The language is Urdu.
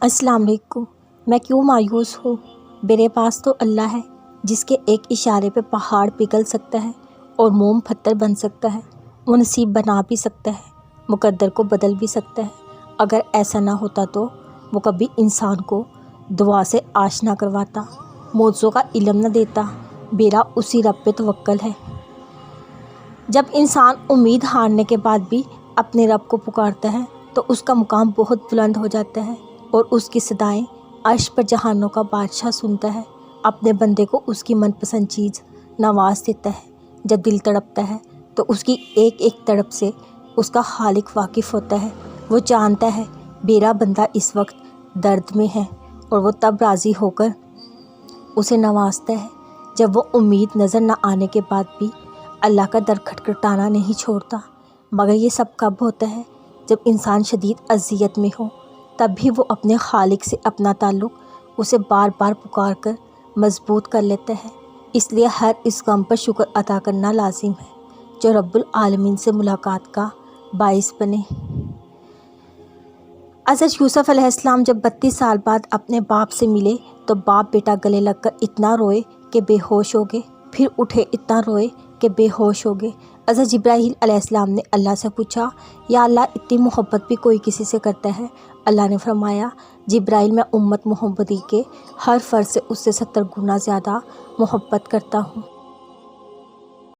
السلام علیکم۔ میں کیوں مایوس ہوں؟ میرے پاس تو اللہ ہے جس کے ایک اشارے پہ پہاڑ پگھل سکتا ہے اور موم پتھر بن سکتا ہے۔ وہ نصیب بنا بھی سکتا ہے، مقدر کو بدل بھی سکتا ہے۔ اگر ایسا نہ ہوتا تو وہ کبھی انسان کو دعا سے آشنا کرواتا، معجزوں کا علم نہ دیتا۔ میرا اسی رب پہ توکل ہے۔ جب انسان امید ہارنے کے بعد بھی اپنے رب کو پکارتا ہے تو اس کا مقام بہت بلند ہو جاتا ہے اور اس کی صدائیں عرش پر جہانوں کا بادشاہ سنتا ہے۔ اپنے بندے کو اس کی من پسند چیز نواز دیتا ہے۔ جب دل تڑپتا ہے تو اس کی ایک ایک تڑپ سے اس کا خالق واقف ہوتا ہے۔ وہ جانتا ہے میرا بندہ اس وقت درد میں ہے اور وہ تب راضی ہو کر اسے نوازتا ہے جب وہ امید نظر نہ آنے کے بعد بھی اللہ کا در کھٹکھٹانا نہیں چھوڑتا۔ مگر یہ سب کب ہوتا ہے؟ جب انسان شدید اذیت میں ہو، تب بھی وہ اپنے خالق سے اپنا تعلق اسے بار بار پکار کر مضبوط کر لیتا ہے۔ اس لیے ہر اس غم پر شکر ادا کرنا لازم ہے جو رب العالمین سے ملاقات کا باعث بنے۔ حضرت یوسف علیہ السلام جب 32 سال بعد اپنے باپ سے ملے تو باپ بیٹا گلے لگ کر اتنا روئے کہ بے ہوش ہو گئے، پھر اٹھے اتنا روئے کہ بے ہوش ہو گئے۔ حضرت جبرائیل علیہ السلام نے اللہ سے پوچھا، یا اللہ اتنی محبت بھی کوئی کسی سے کرتا ہے؟ اللہ نے فرمایا، جبرائیل میں امت محمدی کے ہر فرد سے اس سے 70 گنا زیادہ محبت کرتا ہوں۔